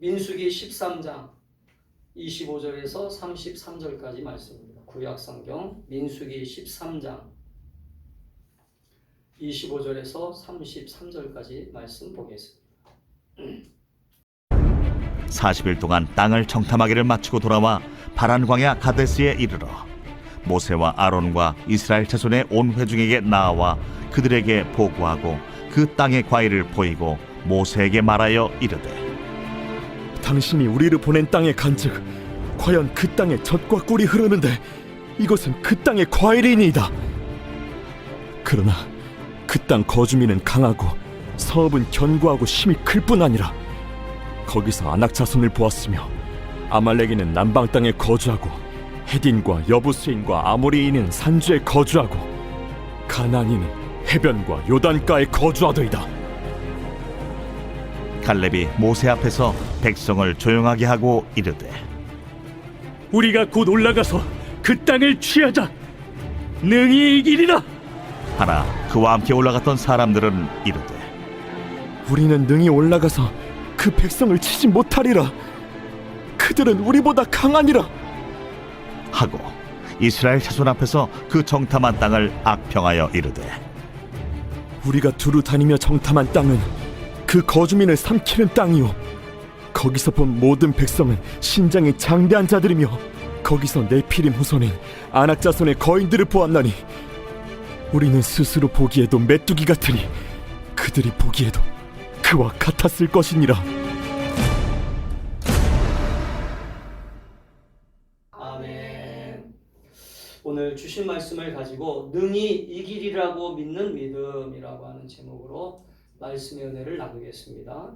민수기 13장 25절에서 33절까지 말씀입니다. 구약성경 민수기 13장 25절에서 33절까지 말씀 보겠습니다. 40일 동안 땅을 정탐하기를 마치고 돌아와 바란 광야 가데스에 이르러 모세와 아론과 이스라엘 자손의 온 회중에게 나아와 그들에게 보고하고 그 땅의 과일을 보이고 모세에게 말하여 이르되 당신이 우리를 보낸 땅에 간즉 과연 그 땅에 젖과 꿀이 흐르는데 이것은 그 땅의 과일이니이다. 그러나 그 땅 거주민은 강하고 성읍은 견고하고 힘이 클 뿐 아니라 거기서 아낙 자손을 보았으며 아말렉인은 남방 땅에 거주하고 헤딘과 여부스인과 아모리인은 산주에 거주하고 가나안인은 해변과 요단가에 거주하더이다. 갈렙이 모세 앞에서 백성을 조용하게 하고 이르되 우리가 곧 올라가서 그 땅을 취하자. 능히 이기리라. 하나 그와 함께 올라갔던 사람들은 이르되 우리는 능히 올라가서 그 백성을 치지 못하리라. 그들은 우리보다 강하니라 하고 이스라엘 자손 앞에서 그 정탐한 땅을 악평하여 이르되 우리가 두루 다니며 정탐한 땅은 그 거주민을 삼키는 땅이요 거기서 본 모든 백성은 신장이 장대한 자들이며 거기서 네피림 후손인 아낙 자손의 거인들을 보았나니 우리는 스스로 보기에도 메뚜기 같으니 그들이 보기에도 그와 같았을 것이니라. 아멘. 오늘 주신 말씀을 가지고 능히 이기리라고 믿는 믿음이라고 하는 제목으로 말씀의 은혜를 나누겠습니다.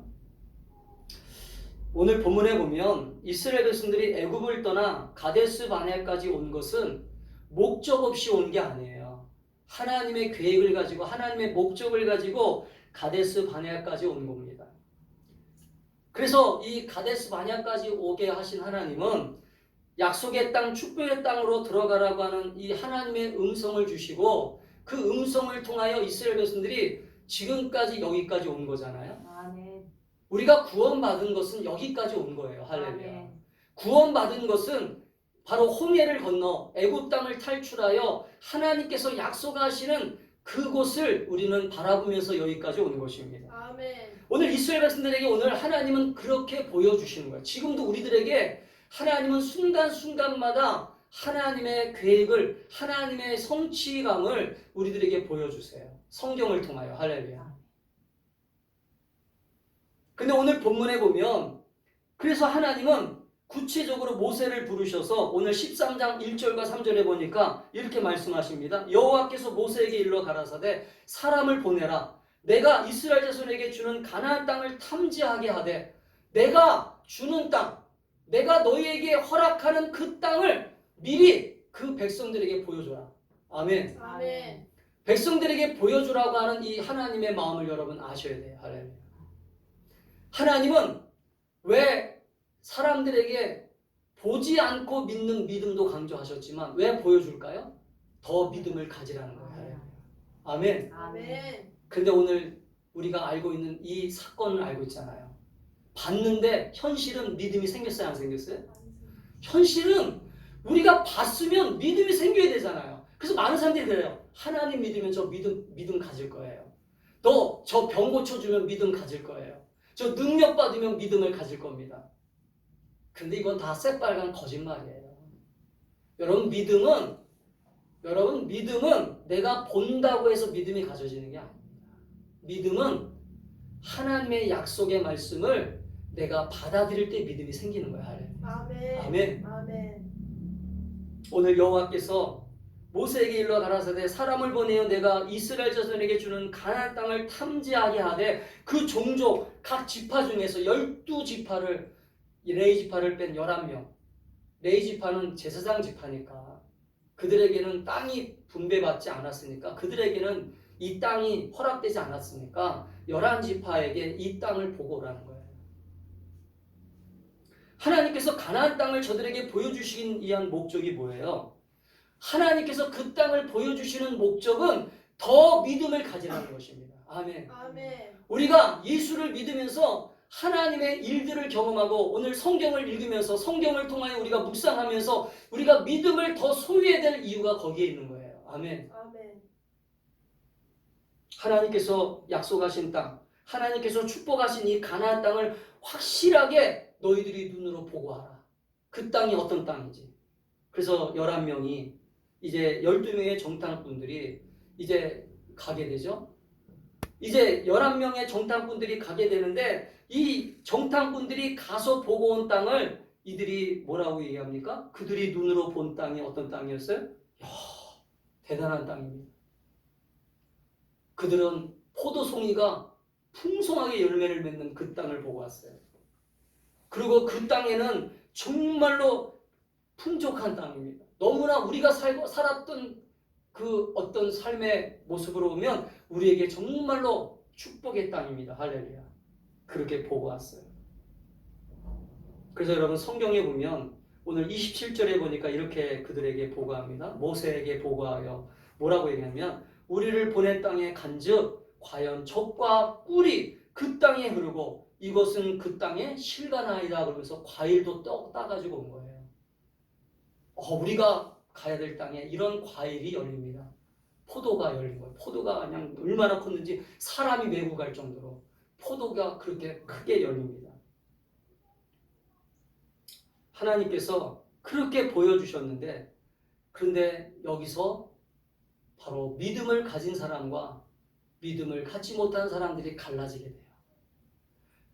오늘 본문에 보면 이스라엘 백성들이 애굽을 떠나 가데스 바네아까지 온 것은 목적 없이 온 게 아니에요. 하나님의 계획을 가지고 하나님의 목적을 가지고 가데스 바네아까지 온 겁니다. 그래서 이 가데스 바네아까지 오게 하신 하나님은 약속의 땅, 축복의 땅으로 들어가라고 하는 이 하나님의 음성을 주시고 그 음성을 통하여 이스라엘 백성들이 지금까지 여기까지 온 거잖아요. 아멘. 우리가 구원받은 것은 여기까지 온 거예요. 할렐루야. 아멘. 구원받은 것은 바로 홍해를 건너 애굽 땅을 탈출하여 하나님께서 약속하시는 그곳을 우리는 바라보면서 여기까지 온 것입니다. 아멘. 오늘 이스라엘 백성들에게 오늘 하나님은 그렇게 보여주시는 거예요. 지금도 우리들에게 하나님은 순간순간마다 하나님의 계획을, 하나님의 성취감을 우리들에게 보여주세요. 성경을 통하여. 할렐루야. 근데 오늘 본문에 보면 그래서 하나님은 구체적으로 모세를 부르셔서 오늘 13장 1절과 3절에 보니까 이렇게 말씀하십니다. 여호와께서 모세에게 일러 가라사대 사람을 보내라. 내가 이스라엘 자손에게 주는 가나안 땅을 탐지하게 하되 내가 주는 땅, 내가 너희에게 허락하는 그 땅을 미리 그 백성들에게 보여줘라. 아멘. 아멘. 백성들에게 보여주라고 하는 이 하나님의 마음을 여러분 아셔야 돼요. 할렐루야. 하나님은 왜 사람들에게 보지 않고 믿는 믿음도 강조하셨지만 왜 보여줄까요? 더 믿음을 가지라는 거예요. 아멘. 아멘. 근데 오늘 우리가 알고 있는 이 사건을 알고 있잖아요. 봤는데 현실은 믿음이 생겼어요, 안 생겼어요? 현실은 우리가 봤으면 믿음이 생겨야 되잖아요. 그래서 많은 사람들이 그래요. 하나님 믿으면 저 믿음 가질 거예요. 또 저 병 고쳐주면 믿음 가질 거예요. 저 능력 받으면 믿음을 가질 겁니다. 근데 이건 다 새빨간 거짓말이에요. 여러분 믿음은 내가 본다고 해서 믿음이 가져지는 게 아닙니다. 믿음은 하나님의 약속의 말씀을 내가 받아들일 때 믿음이 생기는 거야. 아멘. 아멘. 아멘. 오늘 여호와께서 모세에게 일러 가라사대 사람을 보내어 내가 이스라엘 자손에게 주는 가나안 땅을 탐지하게 하되 그 종족 각 지파 중에서 12지파를 레위 지파를 뺀 11명. 레위 지파는 제사장 지파니까 그들에게는 땅이 분배받지 않았으니까 그들에게는 이 땅이 허락되지 않았으니까 11지파에게 이 땅을 보고 오라는 거예요. 하나님께서 가나안 땅을 저들에게 보여주시기 위한 목적이 뭐예요? 하나님께서 그 땅을 보여주시는 목적은 더 믿음을 가지라는 것입니다. 아멘. 아멘. 우리가 예수를 믿으면서 하나님의 일들을 경험하고 오늘 성경을 읽으면서 성경을 통하여 우리가 묵상하면서 우리가 믿음을 더 소유해야 될 이유가 거기에 있는 거예요. 아멘. 아멘. 하나님께서 약속하신 땅, 하나님께서 축복하신 이 가나안 땅을 확실하게 너희들이 눈으로 보고 알아. 그 땅이 어떤 땅인지. 그래서 11명이 이제 12명의 정탐꾼들이 이제 가게 되죠. 이제 11명의 정탐꾼들이 가게 되는데 이 정탐꾼들이 가서 보고 온 땅을 이들이 뭐라고 얘기합니까? 그들이 눈으로 본 땅이 어떤 땅이었어요? 이야, 대단한 땅입니다. 그들은 포도송이가 풍성하게 열매를 맺는 그 땅을 보고 왔어요. 그리고 그 땅에는 정말로 풍족한 땅입니다. 너무나 우리가 살았던 그 어떤 삶의 모습으로 보면 우리에게 정말로 축복의 땅입니다. 할렐루야. 그렇게 보고 왔어요. 그래서 여러분 성경에 보면 오늘 27절에 보니까 이렇게 그들에게 보고합니다. 모세에게 보고하여 뭐라고 얘기하면 우리를 보낸 땅에 간즉 과연 젖과 꿀이 그 땅에 흐르고 이것은 그 땅의 실가나이다. 그러면서 과일도 따가지고 온 거예요. 우리가 가야 될 땅에 이런 과일이 열립니다. 포도가 열린 거예요. 포도가 그냥 얼마나 컸는지 사람이 메고 갈 정도로 포도가 그렇게 크게 열립니다. 하나님께서 그렇게 보여주셨는데 그런데 여기서 바로 믿음을 가진 사람과 믿음을 갖지 못한 사람들이 갈라지게 돼요.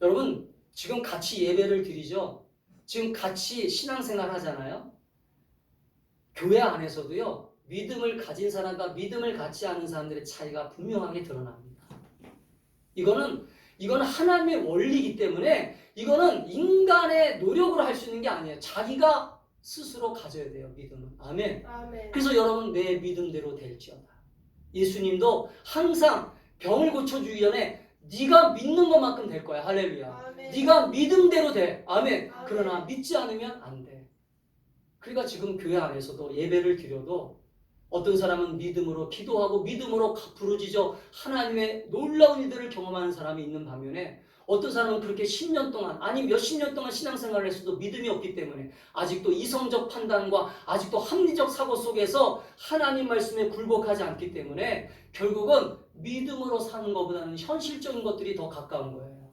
여러분 지금 같이 예배를 드리죠. 지금 같이 신앙생활 하잖아요. 교회 안에서도요. 믿음을 가진 사람과 믿음을 갖지 않은 사람들의 차이가 분명하게 드러납니다. 이거는 하나님의 원리이기 때문에 이거는 인간의 노력으로 할 수 있는 게 아니에요. 자기가 스스로 가져야 돼요. 믿음은. 아멘. 아멘. 그래서 여러분 내 믿음대로 될지어다. 예수님도 항상 병을 고쳐주기 전에 네가 믿는 것만큼 될 거야. 할렐루야. 아멘. 네가 믿음대로 돼. 아멘. 아멘. 그러나 믿지 않으면 안 돼. 그러니까 지금 교회 안에서도 예배를 드려도 어떤 사람은 믿음으로 기도하고 믿음으로 부르짖어 하나님의 놀라운 일들을 경험하는 사람이 있는 반면에 어떤 사람은 그렇게 10년 동안 아니 몇십 년 동안 신앙생활을 했어도 믿음이 없기 때문에 아직도 이성적 판단과 아직도 합리적 사고 속에서 하나님 말씀에 굴복하지 않기 때문에 결국은 믿음으로 사는 것보다는 현실적인 것들이 더 가까운 거예요.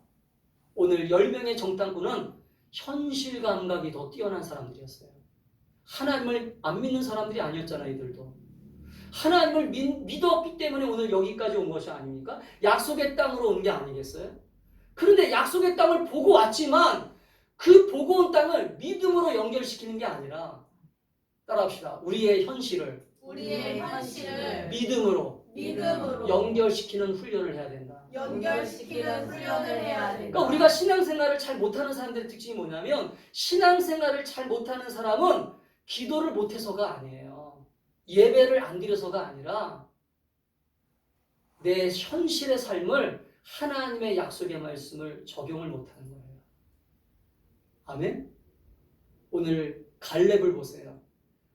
오늘 10명의 정탐꾼은 현실 감각이 더 뛰어난 사람들이었어요. 하나님을 안 믿는 사람들이 아니었잖아요. 이들도 하나님을 믿었기 때문에 오늘 여기까지 온 것이 아닙니까? 약속의 땅으로 온 게 아니겠어요? 그런데 약속의 땅을 보고 왔지만 그 보고 온 땅을 믿음으로 연결시키는 게 아니라 따라합시다. 우리의 현실을 믿음으로 연결시키는 훈련을 해야 된다. 연결시키는 훈련을 해야 된다. 그러니까 우리가 신앙생활을 잘 못하는 사람들의 특징이 뭐냐면 신앙생활을 잘 못하는 사람은 기도를 못해서가 아니에요. 예배를 안 드려서가 아니라 내 현실의 삶을 하나님의 약속의 말씀을 적용을 못하는 거예요. 아멘? 오늘 갈렙을 보세요.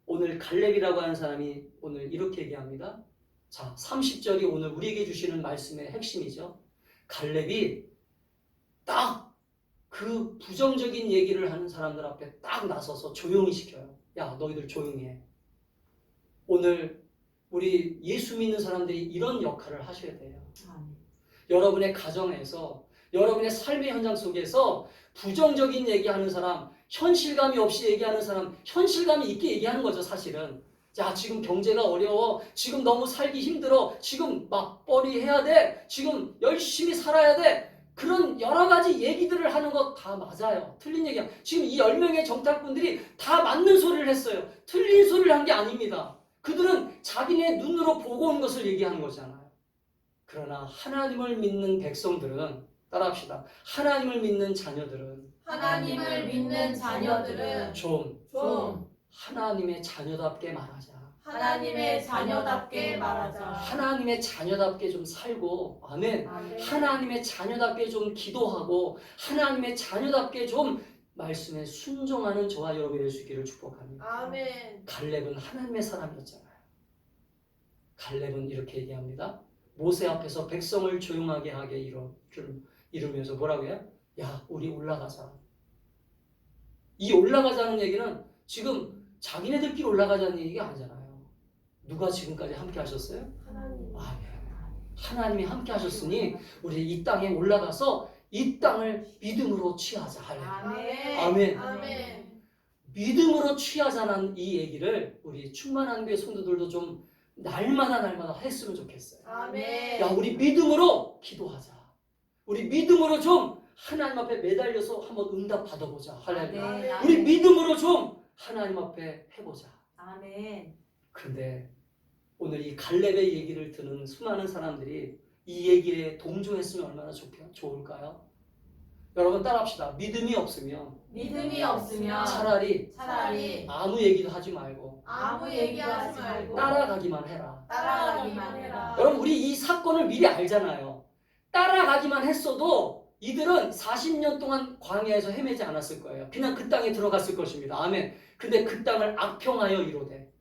오늘 갈렙이라고 하는 사람이 오늘 이렇게 얘기합니다. 자, 30절이 오늘 우리에게 주시는 말씀의 핵심이죠. 갈렙이 딱 그 부정적인 얘기를 하는 사람들 앞에 딱 나서서 조용히 시켜요. 야, 너희들 조용히 해. 오늘 우리 예수 믿는 사람들이 이런 역할을 하셔야 돼요. 여러분의 가정에서 여러분의 삶의 현장 속에서 부정적인 얘기하는 사람, 현실감이 없이 얘기하는 사람, 현실감이 있게 얘기하는 거죠. 사실은 야, 지금 경제가 어려워, 지금 너무 살기 힘들어, 지금 맞벌이 해야 돼, 지금 열심히 살아야 돼, 그런 여러 가지 얘기들을 하는 거 다 맞아요. 틀린 얘기야. 지금 이 10명의 정탐꾼들이 다 맞는 소리를 했어요. 틀린 소리를 한 게 아닙니다. 그들은 자기네 눈으로 보고 온 것을 얘기하는 거잖아요. 그러나 하나님을 믿는 백성들은 따라합시다. 하나님을 믿는 자녀들은 좀 하나님의 자녀답게 말하자. 하나님의 자녀답게 좀 살고, 아멘. 하나님의 자녀답게 좀 기도하고, 하나님의 자녀답게 좀 말씀에 순종하는 저와 여러분이 될 수 있기를 축복합니다. 아멘. 갈렙은 하나님의 사람이었잖아요. 갈렙은 이렇게 얘기합니다. 모세 앞에서 백성을 조용하게 하게 이루면서 뭐라고 해요? 야, 우리 올라가자. 이 올라가자는 얘기는 지금 자기네들끼리 올라가자는 얘기가 아니잖아요. 누가 지금까지 함께 하셨어요? 하나님. 하나님이 함께 하셨으니 우리 이 땅에 올라가서 이 땅을 믿음으로 취하자. 할렐루야. 아멘. 아멘. 아멘. 믿음으로 취하자는 이 얘기를 우리 충만한 교회 성도들도 좀 날마다 했으면 좋겠어요. 아멘. 야, 우리 믿음으로 기도하자. 우리 믿음으로 좀 하나님 앞에 매달려서 한번 응답 받아보자. 할렐루야. 아멘. 우리 믿음으로 좀 하나님 앞에 해보자. 아멘. 그런데 오늘 이 갈렙의 얘기를 듣는 수많은 사람들이 이 얘기에 동조했으면 얼마나 좋을까요? 여러분 따라합시다. 믿음이 없으면 믿음이 없으면 차라리 아무 얘기도 하지 말고 아무 얘기하지 말고 따라가기만 해라. 따라가기만 해라. 여러분 우리 이 사건을 미리 알잖아요. 따라가기만 했어도 이들은 40년 동안 광야에서 헤매지 않았을 거예요. 그냥 그 땅에 들어갔을 것입니다. 아멘. 근데 그 땅을 악평하여 이루되,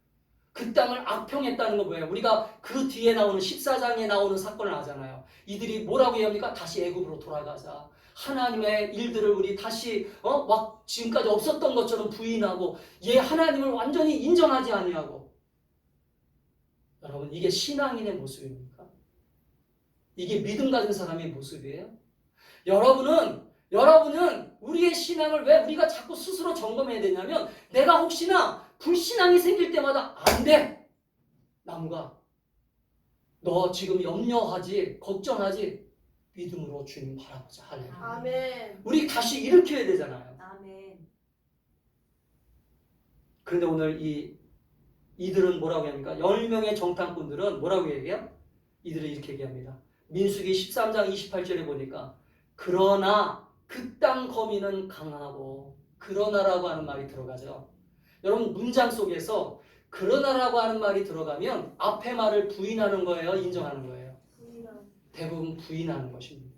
그 땅을 악평했다는 건 뭐예요? 우리가 그 뒤에 나오는 14장에 나오는 사건을 아잖아요. 이들이 뭐라고 얘기합니까? 다시 애굽으로 돌아가자. 하나님의 일들을 우리 다시 막 지금까지 없었던 것처럼 부인하고 하나님을 완전히 인정하지 아니하고. 여러분 이게 신앙인의 모습입니까? 이게 믿음 가진 사람의 모습이에요? 여러분은 우리의 신앙을 왜 우리가 자꾸 스스로 점검해야 되냐면, 내가 혹시나 불신앙이 생길 때마다 안 돼. 남과 너 지금 염려하지, 걱정하지, 믿음으로 주님 바라보자. 할렐루야. 아멘. 우리 다시 일으켜야 되잖아요. 아멘. 그런데 오늘 이들은 뭐라고 합니까? 10명의 정탐꾼들은 뭐라고 얘기해요? 이들은 이렇게 얘기합니다. 민수기 13장 28절에 보니까 그러나 그 땅 거민은 강하고, 그러나라고 하는 말이 들어가죠. 여러분 문장 속에서 그러나라고 하는 말이 들어가면 앞에 말을 부인하는 거예요? 인정하는 거예요? 대부분 부인하는 것입니다.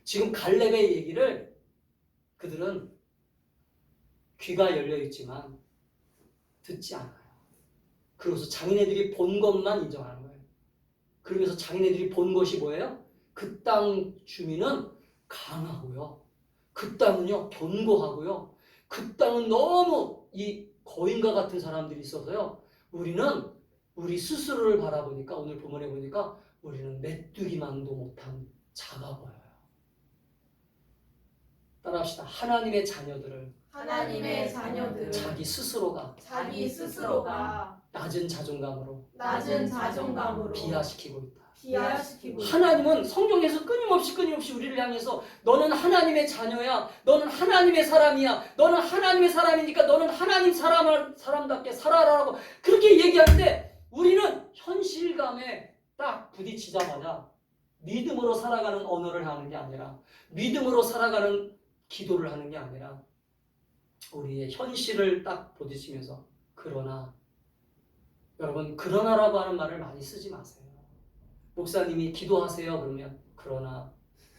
지금 갈렙의 얘기를 그들은 귀가 열려 있지만 듣지 않아요. 그래서 자기네들이 본 것만 인정하는 거예요. 그러면서 자기네들이 본 것이 뭐예요? 그 땅 주민은 강하고요. 그 땅은요 견고하고요. 그 땅은 너무 이 거인과 같은 사람들이 있어서요. 우리는 우리 스스로를 바라보니까, 오늘 본문에 보니까 우리는 메뚜기만도 못한 작아 보여요. 따라합시다. 하나님의 자녀들을 자기 스스로가 낮은 자존감으로 비하시키고 있다. 하나님은 성경에서 끊임없이 우리를 향해서 너는 하나님의 자녀야, 너는 하나님의 사람이야, 너는 하나님의 사람이니까 너는 하나님 사람답게 살아라라고 그렇게 얘기하는데, 우리는 현실감에 딱 부딪히자마자 믿음으로 살아가는 언어를 하는 게 아니라, 믿음으로 살아가는 기도를 하는 게 아니라, 우리의 현실을 딱 부딪히면서 그러나, 여러분 그러나라고 하는 말을 많이 쓰지 마세요. 목사님이 기도하세요 그러면 그러나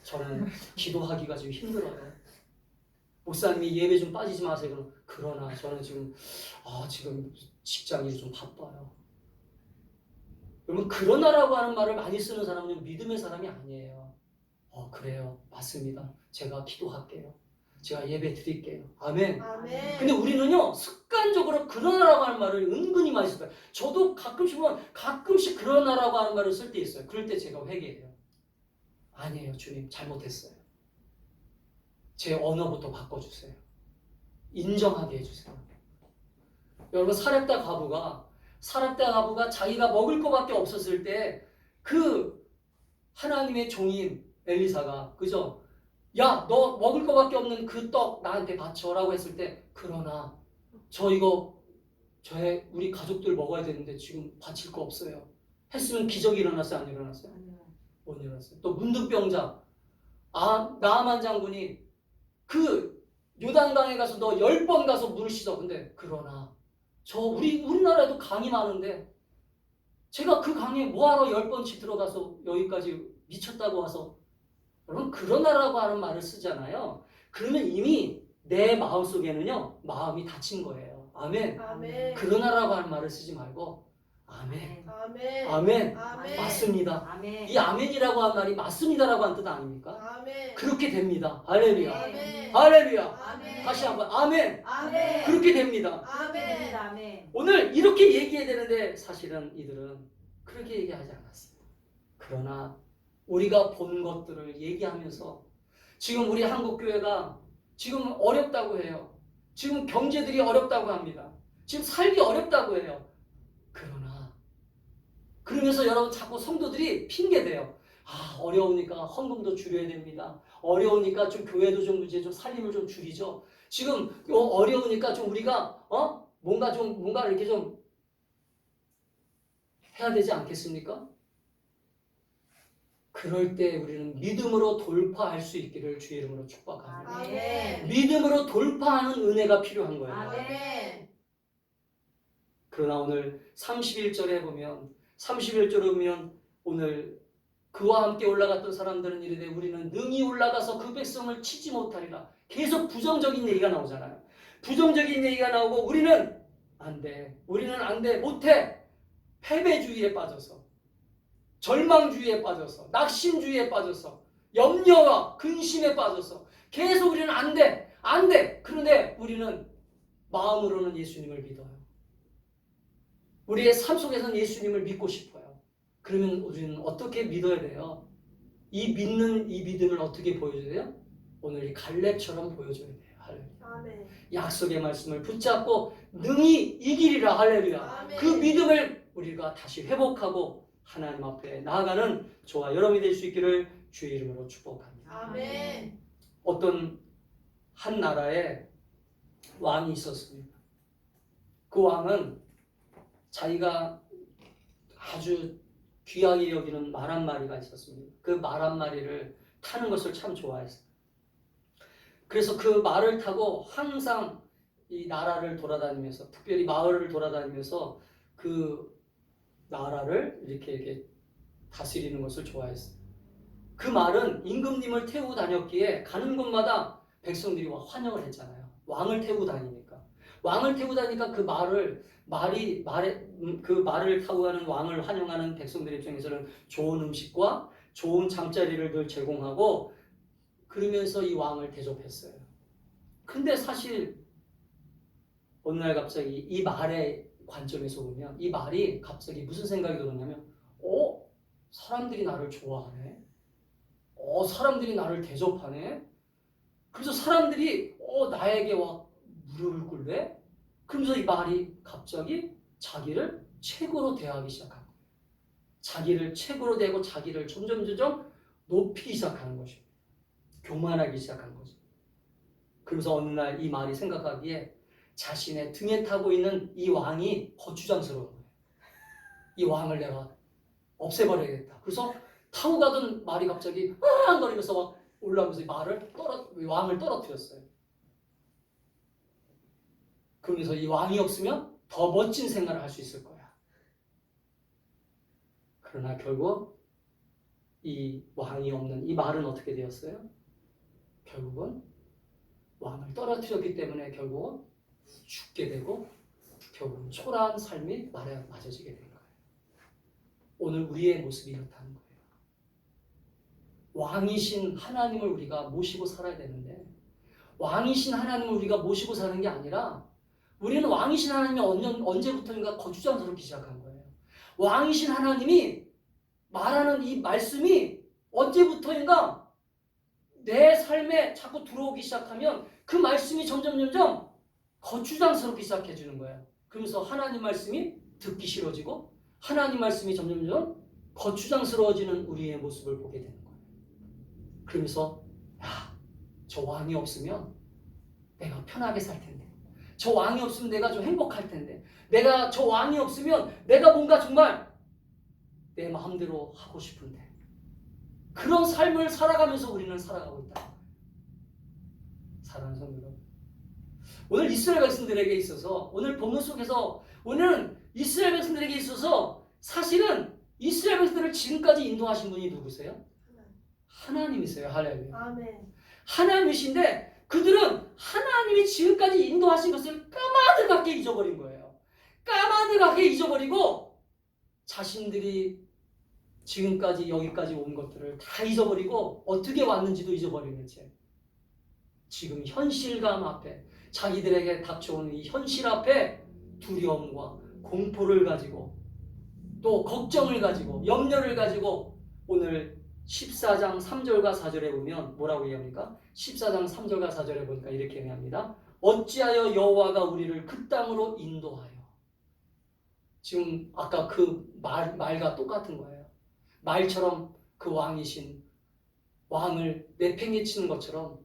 저는 기도하기가 좀 힘들어요. 목사님이 예배 좀 빠지지 마세요 그러나 저는 지금 직장이 좀 바빠요. 여러분 그러나라고 하는 말을 많이 쓰는 사람은 믿음의 사람이 아니에요. 그래요, 맞습니다. 제가 기도할게요. 제가 예배 드릴게요. 아멘. 근데 우리는요 습관적으로 그러나라고 하는 말을 은근히 많이 써요. 저도 가끔씩 그러나라고 하는 말을 쓸 때 있어요. 그럴 때 제가 회개해요. 아니에요 주님, 잘못했어요. 제 언어부터 바꿔주세요. 인정하게 해주세요. 여러분 사렙다 가부가 자기가 먹을 것밖에 없었을 때 그 하나님의 종인 엘리사가, 그죠? 야, 너 먹을 것밖에 없는 그 떡 나한테 바쳐라고 했을 때, 그러나 우리 가족들 먹어야 되는데 지금 바칠 거 없어요 했으면 기적이 일어났어요? 안 일어났어요? 못 일어났어요. 또 문둥병자 나아만 장군이 그 요단강에 가서 너 10번 가서 물을 씻어. 근데 그러나 우리나라에도 강이 많은데 제가 그 강에 뭐하러 10번씩 들어가서 여기까지 미쳤다고 와서. 여러분 그러나라고 하는 말을 쓰잖아요. 그러면 이미 내 마음속에는요 마음이 닫힌 거예요. 아멘. 아멘. 그러나라고 하는 말을 쓰지 말고 아멘. 아멘. 아멘. 아멘. 맞습니다. 아멘. 이 아멘이라고 한 말이 맞습니다라고 한 뜻 아닙니까? 아멘. 그렇게 됩니다. 할렐루야. 아멘. 할렐루야. 아멘. 다시 한번 아멘. 아멘. 그렇게 됩니다. 아멘. 아멘. 오늘 이렇게 얘기해야 되는데 사실은 이들은 그렇게 얘기하지 않았습니다. 그러나 우리가 본 것들을 얘기하면서 지금 우리 한국교회가 지금 어렵다고 해요. 지금 경제들이 어렵다고 합니다. 지금 살기 어렵다고 해요. 그러면서 여러분 자꾸 성도들이 핑계대요. 아, 어려우니까 헌금도 줄여야 됩니다. 어려우니까 좀 교회도 좀 이제 좀 살림을 좀 줄이죠. 지금 어려우니까 좀 우리가 뭔가 이렇게 좀 해야 되지 않겠습니까? 그럴 때 우리는 믿음으로 돌파할 수 있기를 주의 이름으로 축복합니다. 아멘. 믿음으로 돌파하는 은혜가 필요한 거예요. 아멘. 그러나 오늘 31절에 보면 31절에 보면 오늘 그와 함께 올라갔던 사람들은 이르되 우리는 능히 올라가서 그 백성을 치지 못하리라. 계속 부정적인 얘기가 나오잖아요. 부정적인 얘기가 나오고 우리는 안 돼. 우리는 안 돼. 못해. 패배주의에 빠져서 절망주의에 빠져서 낙심주의에 빠져서 염려와 근심에 빠져서 계속 우리는 안 돼. 안 돼. 그런데 우리는 마음으로는 예수님을 믿어요. 우리의 삶 속에서는 예수님을 믿고 싶어요. 그러면 우리는 어떻게 믿어야 돼요? 이 믿음을 어떻게 보여줘야 돼요? 오늘 이 갈렙처럼 보여줘야 돼요. 할렐루야. 아멘. 약속의 말씀을 붙잡고 능히 이기리라. 할렐루야. 아멘. 그 믿음을 우리가 다시 회복하고 하나님 앞에 나아가는 저와 여러분이 될 수 있기를 주의 이름으로 축복합니다. 아멘. 어떤 한 나라에 왕이 있었습니다. 그 왕은 자기가 아주 귀하게 여기는 말 한 마리가 있었습니다. 그 말 한 마리를 타는 것을 참 좋아했어요. 그래서 그 말을 타고 항상 이 나라를 돌아다니면서, 특별히 마을을 돌아다니면서 그 나라를 이렇게 다스리는 것을 좋아했어요. 그 말은 임금님을 태우고 다녔기에 가는 곳마다 백성들이 와 환영을 했잖아요. 왕을 태우고 다니니까. 왕을 태우고 다니니까 그 말을 타고 가는 왕을 환영하는 백성들 입장에서는 좋은 음식과 좋은 잠자리를 늘 제공하고 그러면서 이 왕을 대접했어요. 근데 사실 어느 날 갑자기 이 말의 관점에서 보면 이 말이 갑자기 무슨 생각이 들었냐면 사람들이 나를 좋아하네. 사람들이 나를 대접하네. 그래서 사람들이 나에게 와 무릎을 꿇래? 그러면서 이 말이 갑자기 자기를 최고로 대하기 시작한 거예요. 자기를 최고로 대고 자기를 점점 높이기 시작하는 것이에요. 교만하기 시작한 거죠. 그러면서 어느 날 이 말이 생각하기에 자신의 등에 타고 있는 이 왕이 거추장스러운 거예요. 이 왕을 내가 없애버려야겠다. 그래서 타고 가던 말이 갑자기 거리면서 막 올라오면서 왕을 떨어뜨렸어요. 그러면서 이 왕이 없으면 더 멋진 생활을 할 수 있을 거야. 그러나 결국 이 왕이 없는 이 말은 어떻게 되었어요? 결국은 왕을 떨어뜨렸기 때문에 결국은 죽게 되고 결국은 초라한 삶이 맞아지게 된 거예요. 오늘 우리의 모습이 이렇다는 거예요. 왕이신 하나님을 우리가 모시고 살아야 되는데 왕이신 하나님을 우리가 모시고 사는 게 아니라 우리는 왕이신 하나님이 언제부터인가 거추장스럽기 시작한 거예요. 왕이신 하나님이 말하는 이 말씀이 언제부터인가 내 삶에 자꾸 들어오기 시작하면 그 말씀이 점점 거추장스럽기 시작해주는 거예요. 그러면서 하나님 말씀이 듣기 싫어지고 하나님 말씀이 점점 거추장스러워지는 우리의 모습을 보게 되는 거예요. 그러면서 저 왕이 없으면 내가 편하게 살 텐데, 저 왕이 없으면 내가 좀 행복할 텐데, 저 왕이 없으면 내가 뭔가 정말 내 마음대로 하고 싶은데, 그런 삶을 살아가면서 우리는 살아가고 있다. 사랑하는 성도 여러분, 오늘 이스라엘 백성들에게 있어서 오늘 본문 속에서 오늘은 이스라엘 백성들에게 있어서 사실은 이스라엘 백성들을 지금까지 인도하신 분이 누구세요? 하나님이세요. 할렐루야. 아멘. 하나님이신데 그들은 하나님이 지금까지 인도하신 것을 까마득하게 잊어버린 거예요. 까마득하게 잊어버리고 자신들이 지금까지 여기까지 온 것들을 다 잊어버리고 어떻게 왔는지도 잊어버리는 채 지금 현실감 앞에 자기들에게 닥쳐오는 이 현실 앞에 두려움과 공포를 가지고 또 걱정을 가지고 염려를 가지고 오늘 14장 3절과 4절에 보면 뭐라고 얘기합니까? 14장 3절과 4절에 보니까 이렇게 얘기합니다. 어찌하여 여호와가 우리를 그 땅으로 인도하여. 지금 아까 그 말과 똑같은 거예요. 말처럼 그 왕이신 왕을 내팽개치는 것처럼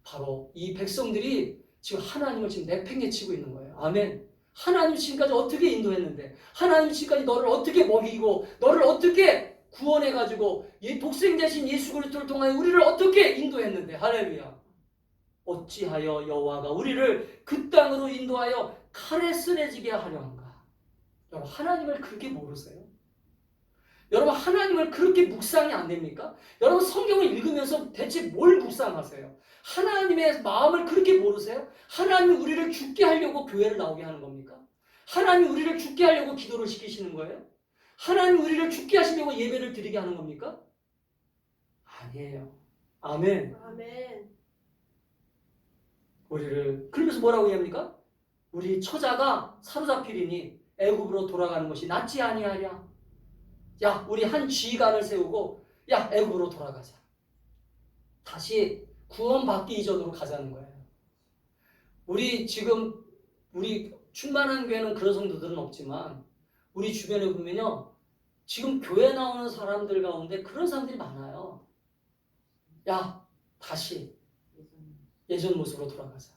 바로 이 백성들이 지금 하나님을 지금 내팽개치고 있는 거예요. 아멘. 하나님 지금까지 어떻게 인도했는데, 하나님 지금까지 너를 어떻게 먹이고 너를 어떻게 구원해가지고 독생 대신 예수 그리스도를 통하여 우리를 어떻게 인도했는데, 할렐루야. 어찌하여 여호와가 우리를 그 땅으로 인도하여 칼에 쓰러지게 하려 한가. 여러분, 하나님을 그렇게 모르세요? 여러분, 하나님을 그렇게 묵상이 안 됩니까? 여러분, 성경을 읽으면서 대체 뭘 묵상하세요? 하나님의 마음을 그렇게 모르세요? 하나님이 우리를 죽게 하려고 교회를 나오게 하는 겁니까? 하나님이 우리를 죽게 하려고 기도를 시키시는 거예요? 하나님이 우리를 죽게 하시려고 예배를 드리게 하는 겁니까? 아니에요. 아멘. 아멘. 우리를 그러면서 뭐라고 얘기합니까? 우리 처자가 사로잡히리니 애굽으로 돌아가는 것이 낫지 아니하랴. 야, 우리 한 지휘관을 세우고 야, 애굽으로 돌아가자. 다시 구원받기 이전으로 가자는 거예요. 우리 지금 우리 충만한 교회는 그런 성도들은 없지만 우리 주변에 보면요, 지금 교회 나오는 사람들 가운데 그런 사람들이 많아요. 야, 다시 예전 모습으로 돌아가자.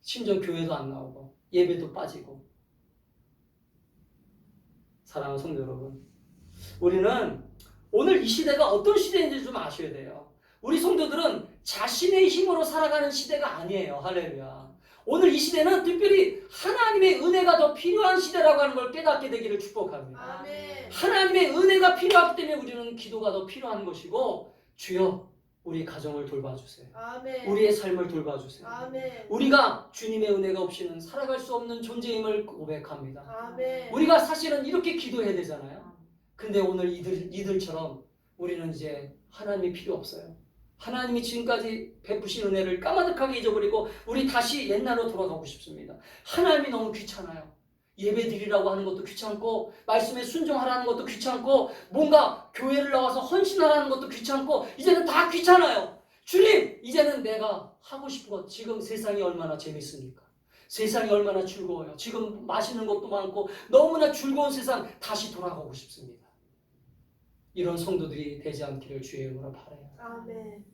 심지어 교회도 안 나오고 예배도 빠지고. 사랑하는 성도 여러분, 우리는 오늘 이 시대가 어떤 시대인지 좀 아셔야 돼요. 우리 성도들은 자신의 힘으로 살아가는 시대가 아니에요. 할렐루야. 오늘 이 시대는 특별히 하나님의 은혜가 더 필요한 시대라고 하는 걸 깨닫게 되기를 축복합니다. 아멘. 하나님의 은혜가 필요하기 때문에 우리는 기도가 더 필요한 것이고, 주여 우리 가정을 돌봐주세요. 아멘. 우리의 삶을 돌봐주세요. 아멘. 우리가 주님의 은혜가 없이는 살아갈 수 없는 존재임을 고백합니다. 아멘. 우리가 사실은 이렇게 기도해야 되잖아요. 근데 오늘 이들처럼 우리는 이제 하나님이 필요 없어요. 하나님이 지금까지 베푸신 은혜를 까마득하게 잊어버리고 우리 다시 옛날로 돌아가고 싶습니다. 하나님이 너무 귀찮아요. 예배 드리라고 하는 것도 귀찮고, 말씀에 순종하라는 것도 귀찮고, 뭔가 교회를 나와서 헌신하라는 것도 귀찮고, 이제는 다 귀찮아요. 주님, 이제는 내가 하고 싶은 것, 지금 세상이 얼마나 재밌습니까? 세상이 얼마나 즐거워요. 지금 맛있는 것도 많고 너무나 즐거운 세상 다시 돌아가고 싶습니다. 이런 성도들이 되지 않기를 주의 이름으로 바라요. 아멘.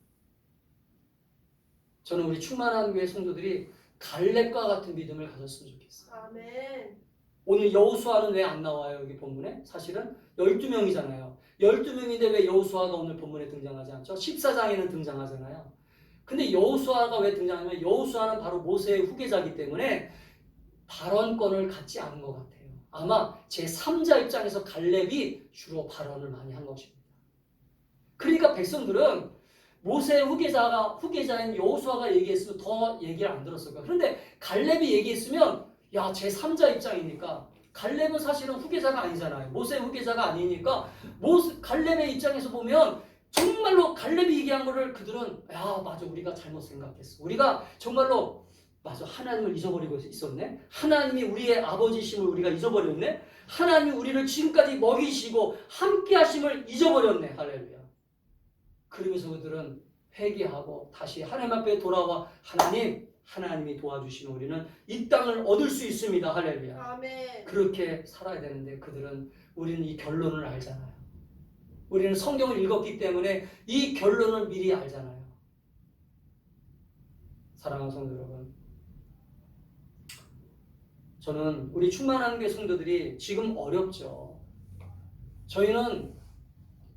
저는 우리 충만한 교회 성도들이 갈렙과 같은 믿음을 가졌으면 좋겠어요. 아멘. 오늘 여호수아는 왜 안 나와요? 여기 본문에? 사실은 12명이잖아요. 12명인데 왜 여호수아가 오늘 본문에 등장하지 않죠? 14장에는 등장하잖아요. 근데 여호수아가 왜 등장하냐면 여호수아는 바로 모세의 후계자이기 때문에 발언권을 갖지 않은 것 같아요. 아마 제3자 입장에서 갈렙이 주로 발언을 많이 한 것입니다. 그러니까 백성들은 모세의 후계자인 여호수아가 얘기했으면 더 얘기를 안 들었을 거예요. 그런데 갈렙이 얘기했으면 야, 제3자 입장이니까, 갈렙은 사실은 후계자가 아니잖아요. 모세의 후계자가 아니니까 갈렙의 입장에서 보면 정말로 갈렙이 얘기한 거를 그들은 야, 맞아, 우리가 잘못 생각했어. 우리가 정말로 맞아, 하나님을 잊어버리고 있었네. 하나님이 우리의 아버지심을 우리가 잊어버렸네. 하나님이 우리를 지금까지 먹이시고 함께 하심을 잊어버렸네. 할렐루야. 그러면서 그들은 회개하고 다시 하나님 앞에 돌아와 하나님이 도와주시는 우리는 이 땅을 얻을 수 있습니다. 할렐루야. 아멘. 그렇게 살아야 되는데 우리는 이 결론을 알잖아요. 우리는 성경을 읽었기 때문에 이 결론을 미리 알잖아요. 사랑하는 성도 여러분, 저는 우리 충만한 교회 성도들이 지금 어렵죠.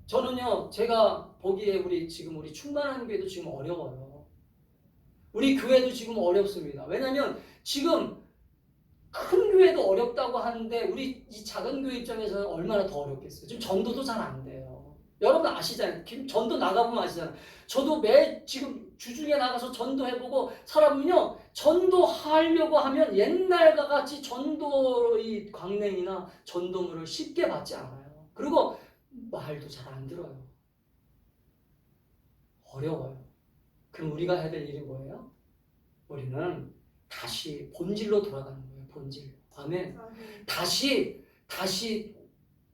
저는요, 제가 보기에 우리 충만한 교회도 지금 어려워요. 우리 교회도 지금 어렵습니다. 왜냐하면 지금 큰 교회도 어렵다고 하는데 우리 이 작은 교회 입장에서는 얼마나 더 어렵겠어요. 지금 전도도 잘 안 돼요. 여러분 아시잖아요. 전도 나가보면 아시잖아요. 저도 매 지금 주중에 나가서 전도해보고 사람은요 전도하려고 하면 옛날과 같이 전도의 광냉이나 전도물을 쉽게 받지 않아요. 그리고 말도 잘 안 들어요. 어려워요. 그럼 우리가 해야 될 일이 뭐예요? 우리는 다시 본질로 돌아가는 거예요. 본질로. 아멘. 다시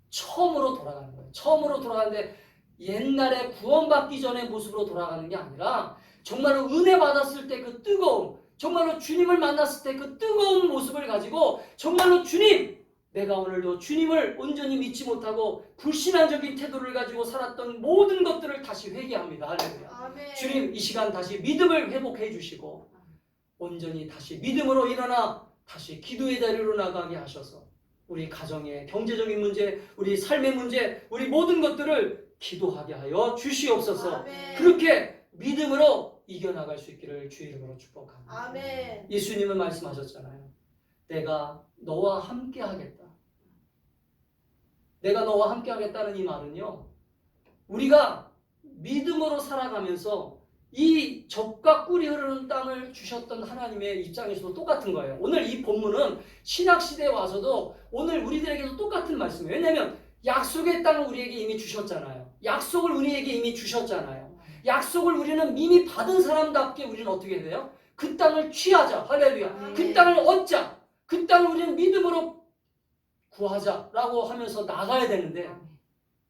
처음으로 돌아가는 거예요. 처음으로 돌아가는데 옛날에 구원받기 전의 모습으로 돌아가는 게 아니라 정말로 은혜 받았을 때 그 뜨거움, 정말로 주님을 만났을 때 그 뜨거운 모습을 가지고 정말로 주님, 내가 오늘도 주님을 온전히 믿지 못하고 불신앙적인 태도를 가지고 살았던 모든 것들을 다시 회개합니다. 할렐루야. 아멘. 주님 이 시간 다시 믿음을 회복해 주시고 온전히 다시 믿음으로 일어나 다시 기도의 자리로 나가게 하셔서 우리 가정의 경제적인 문제, 우리 삶의 문제, 우리 모든 것들을 기도하게 하여 주시옵소서. 아멘. 그렇게 믿음으로 이겨나갈 수 있기를 주의 이름으로 축복합니다. 아멘. 예수님은 말씀하셨잖아요. 내가 너와 함께 하겠다. 내가 너와 함께 하겠다는 이 말은요. 우리가 믿음으로 살아가면서 이 젖과 꿀이 흐르는 땅을 주셨던 하나님의 입장에서도 똑같은 거예요. 오늘 이 본문은 신약시대에 와서도 오늘 우리들에게도 똑같은 말씀이에요. 왜냐하면 약속의 땅을 우리에게 이미 주셨잖아요. 약속을 우리에게 이미 주셨잖아요. 약속을 우리는 이미 받은 사람답게 우리는 어떻게 돼요? 그 땅을 취하자. 할렐루야. 그 땅을 얻자. 그 땅을 우리는 믿음으로 구하자라고 하면서 나가야 되는데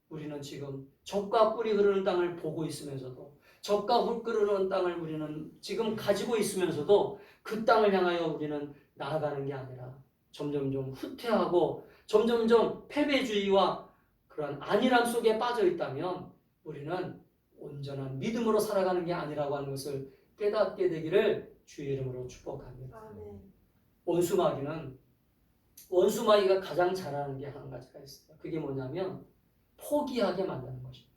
우리는 지금 젖과 꿀이 흐르는 땅을 보고 있으면서도 젖과 꿀 흐르는 땅을 우리는 지금 가지고 있으면서도 그 땅을 향하여 우리는 나아가는 게 아니라 점점점 후퇴하고 점점점 패배주의와 그런 안일함 속에 빠져 있다면 우리는 온전한 믿음으로 살아가는 게 아니라고 하는 것을 깨닫게 되기를 주의 이름으로 축복합니다. 아멘. 원수마귀가 가장 잘하는 게 한 가지가 있어요. 그게 뭐냐면 포기하게 만드는 것입니다.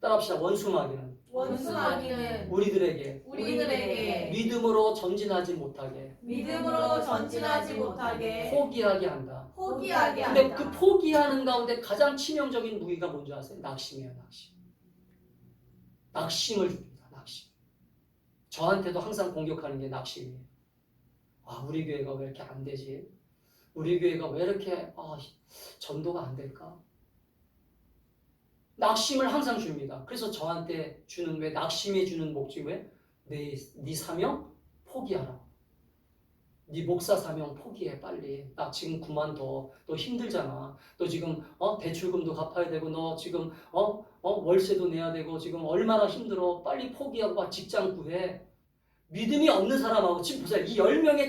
따라합시다. 원수마귀는 우리들에게 믿음으로 전진하지 못하게 포기하게 한다. 근데 그 포기하는 가운데 가장 치명적인 무기가 뭔지 아세요? 낙심이에요. 낙심을 줍니다. 낙심. 저한테도 항상 공격하는 게 낙심이에요. 아, 우리 교회가 왜 이렇게 안 되지? 우리 교회가 왜 이렇게 전도가 안 될까? 낙심을 항상 줍니다. 그래서 저한테 주는 왜 낙심이 주는 목적이 왜? 네 사명 포기하라. 네 목사 사명 포기해 빨리. 나 지금 그만둬. 너 힘들잖아. 너 지금 대출금도 갚아야 되고 너 지금 월세도 내야 되고 지금 얼마나 힘들어. 빨리 포기하고 직장 구해. 믿음이 없는 사람하고 지금 보세요. 이 10명의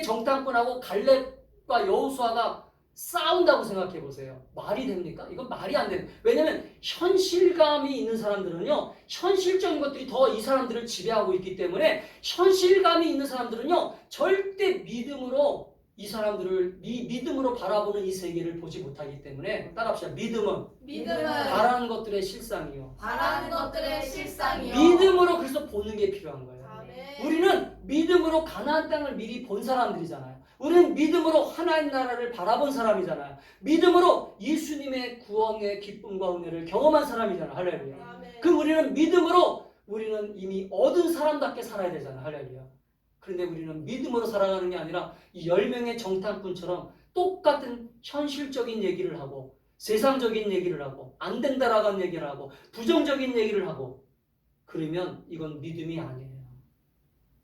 정탐꾼하고 갈렙과 여호수아가 싸운다고 생각해 보세요. 말이 됩니까? 이건 말이 안 되는. 왜냐하면 현실감이 있는 사람들은요. 현실적인 것들이 더 이 사람들을 지배하고 있기 때문에 현실감이 있는 사람들은요. 절대 믿음으로 이 사람들을 믿음으로 바라보는 이 세계를 보지 못하기 때문에 따라합시다. 믿음은 바라는 것들의 실상이요. 믿음으로 그래서 보는 게 필요한 거예요. 아멘. 우리는 믿음으로 가나안 땅을 미리 본 사람들이잖아요. 우리는 믿음으로 하나님 나라를 바라본 사람이잖아요. 믿음으로 예수님의 구원의 기쁨과 은혜를 경험한 사람이잖아요. 할렐루야. 아멘. 그럼 우리는 믿음으로 우리는 이미 얻은 사람답게 살아야 되잖아요. 할렐루야. 그런데 우리는 믿음으로 살아가는 게 아니라 이 10명의 정탐꾼처럼 똑같은 현실적인 얘기를 하고 세상적인 얘기를 하고 안 된다라고 하는 얘기를 하고 부정적인 얘기를 하고 그러면 이건 믿음이 아니에요.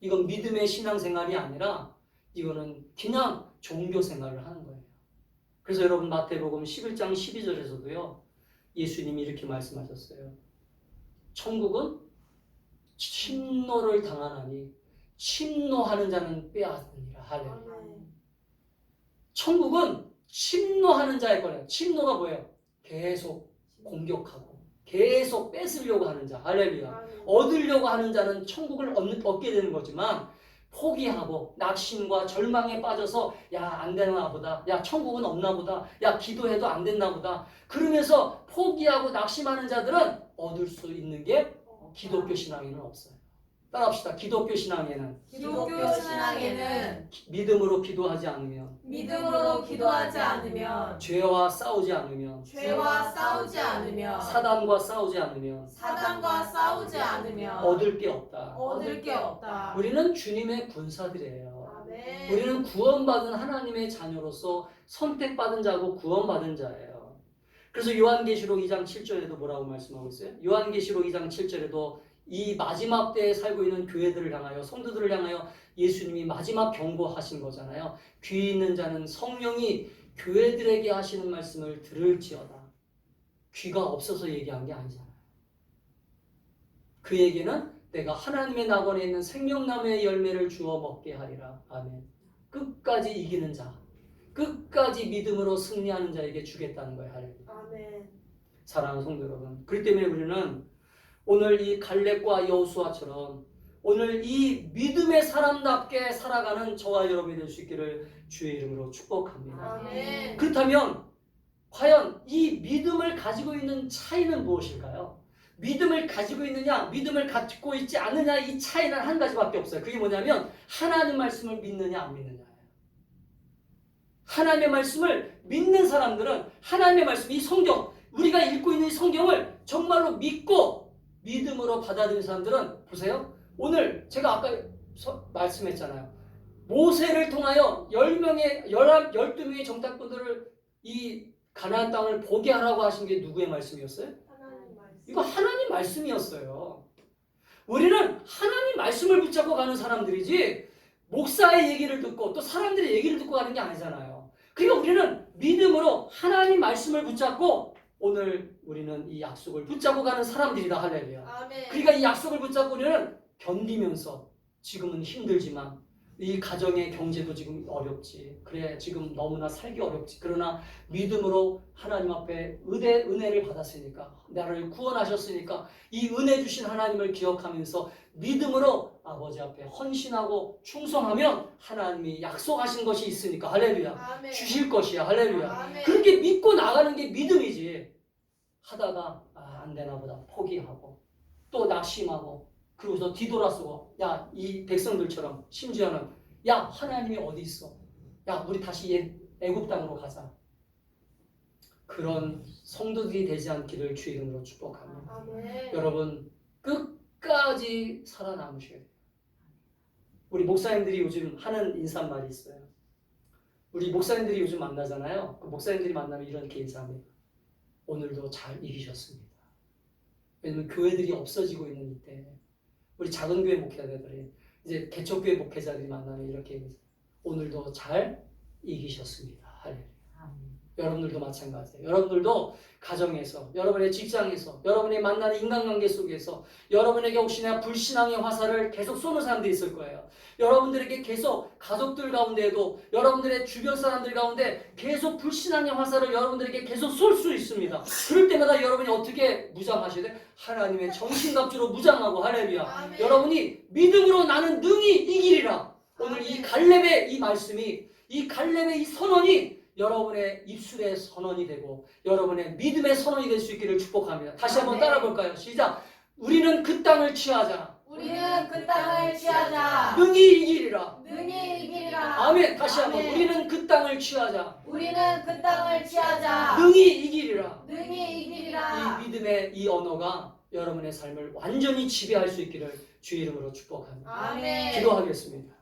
이건 믿음의 신앙생활이 아니라 이거는 그냥 종교생활을 하는 거예요. 그래서 여러분 마태복음 11장 12절에서도요. 예수님이 이렇게 말씀하셨어요. 천국은 침노를 당하나니 침노하는 자는 빼앗느니라. 할렐루야. 천국은 침노하는 자의 거예요. 침노가 뭐예요? 계속 공격하고 계속 뺏으려고 하는 자. 할렐루야. 얻으려고 하는 자는 천국을 얻게 되는 거지만 포기하고 낙심과 절망에 빠져서 야, 안 되나 보다. 야, 천국은 없나 보다. 야, 기도해도 안 됐나 보다. 그러면서 포기하고 낙심하는 자들은 얻을 수 있는 게 기독교 신앙에는 없어요. 따라합시다. 기독교 신앙에는 기독교 신앙에는 믿음으로 기도하지 않으면, 믿음으로 기도하지 않으면, 죄와 싸우지 않으면, 죄와 싸우지 않으면, 사단과 싸우지 않으면 사단과 싸우지 않으면 얻을 게 없다. 얻을 게 없다. 우리는 주님의 군사들이에요. 아멘. 우리는 구원받은 하나님의 자녀로서 선택받은 자고 구원받은 자예요. 그래서 요한계시록 2장 7절에도 뭐라고 말씀하고 있어요? 요한계시록 2장 7절에도 이 마지막 때에 살고 있는 교회들을 향하여, 성도들을 향하여 예수님이 마지막 경고하신 거잖아요. 귀 있는 자는 성령이 교회들에게 하시는 말씀을 들을지어다. 귀가 없어서 얘기한 게 아니잖아요. 그에게는 내가 하나님의 낙원에 있는 생명나무의 열매를 주어 먹게 하리라. 아멘. 끝까지 이기는 자, 끝까지 믿음으로 승리하는 자에게 주겠다는 거예요. 할렐루야. 아멘. 사랑하는 성도 여러분, 그렇기 때문에 우리는 오늘 이 갈렙과 여호수아처럼 오늘 이 믿음의 사람답게 살아가는 저와 여러분이 될 수 있기를 주의 이름으로 축복합니다. 아멘. 그렇다면 과연 이 믿음을 가지고 있는 차이는 무엇일까요? 믿음을 가지고 있느냐, 믿음을 갖고 있지 않느냐, 이 차이는 한 가지밖에 없어요. 그게 뭐냐면 하나님 말씀을 믿느냐 안 믿느냐예요. 하나님의 말씀을 믿는 사람들은 하나님의 말씀, 이 성경, 우리가 읽고 있는 이 성경을 정말로 믿고 믿음으로 받아들이는 사람들은, 보세요. 오늘 제가 아까 말씀했잖아요. 모세를 통하여 12명의 정탐꾼들을 이 가나안 땅을 보게 하라고 하신 게 누구의 말씀이었어요? 하나님 말씀. 이거 하나님 말씀이었어요. 우리는 하나님 말씀을 붙잡고 가는 사람들이지 목사의 얘기를 듣고 또 사람들의 얘기를 듣고 가는 게 아니잖아요. 그러니까 우리는 믿음으로 하나님 말씀을 붙잡고 오늘 우리는 이 약속을 붙잡고 가는 사람들이다. 할렐루야. 아멘. 그러니까 이 약속을 붙잡고 우리는 견디면서, 지금은 힘들지만 이 가정의 경제도 지금 어렵지, 그래 지금 너무나 살기 어렵지, 그러나 믿음으로 하나님 앞에 은혜를 받았으니까, 나를 구원하셨으니까 이 은혜 주신 하나님을 기억하면서 믿음으로 아버지 앞에 헌신하고 충성하면 하나님이 약속하신 것이 있으니까, 할렐루야, 아멘. 주실 것이야. 할렐루야. 아멘. 그렇게 믿고 나가는 게 믿음이지. 하다가 안 되나 보다 포기하고 또 낙심하고 그러고서 뒤돌아서고, 야, 이 백성들처럼 심지어는 야, 하나님이 어디 있어? 야, 우리 다시 애굽 땅으로 가자. 그런 성도들이 되지 않기를 주의 이름으로 축복합니다. 아멘. 여러분, 끝까지 살아남으셔야 돼요. 우리 목사님들이 요즘 하는 인사말이 있어요. 우리 목사님들이 요즘 만나잖아요. 그 목사님들이 만나면 이렇게 인사합니다. 오늘도 잘 이기셨습니다. 왜냐면 교회들이 없어지고 있는 이때 우리 작은 교회 목회자들이, 이제 개척교회 목회자들이 만나면 이렇게 얘기해요. 오늘도 잘 이기셨습니다. 할렐루야. 여러분들도 마찬가지예요. 여러분들도 가정에서, 여러분의 직장에서, 여러분이 만나는 인간관계 속에서 여러분에게 혹시나 불신앙의 화살을 계속 쏘는 사람들이 있을 거예요. 여러분들에게 계속 가족들 가운데에도, 여러분들의 주변 사람들 가운데 계속 불신앙의 화살을 여러분들에게 계속 쏠 수 있습니다. 그럴 때마다 여러분이 어떻게 무장하셔야 돼요? 하나님의 정신갑주로 무장하고, 할렐루야. 아멘. 여러분이 믿음으로 나는 능히 이기리라. 오늘 이 갈렙의 이 말씀이, 이 갈렙의 이 선언이 여러분의 입술의 선언이 되고 여러분의 믿음의 선언이 될 수 있기를 축복합니다. 다시 한번 따라 볼까요? 시작. 우리는 그 땅을 취하자. 우리는 그 땅을 취하자. 능히 이기리라. 능히 이기리라. 아멘. 다시 한번. 아멘. 우리는 그 땅을 취하자. 우리는 그 땅을 취하자. 능히 이기리라. 능히 이기리라. 이 믿음의 이 언어가 여러분의 삶을 완전히 지배할 수 있기를 주의 이름으로 축복합니다. 아멘. 기도하겠습니다.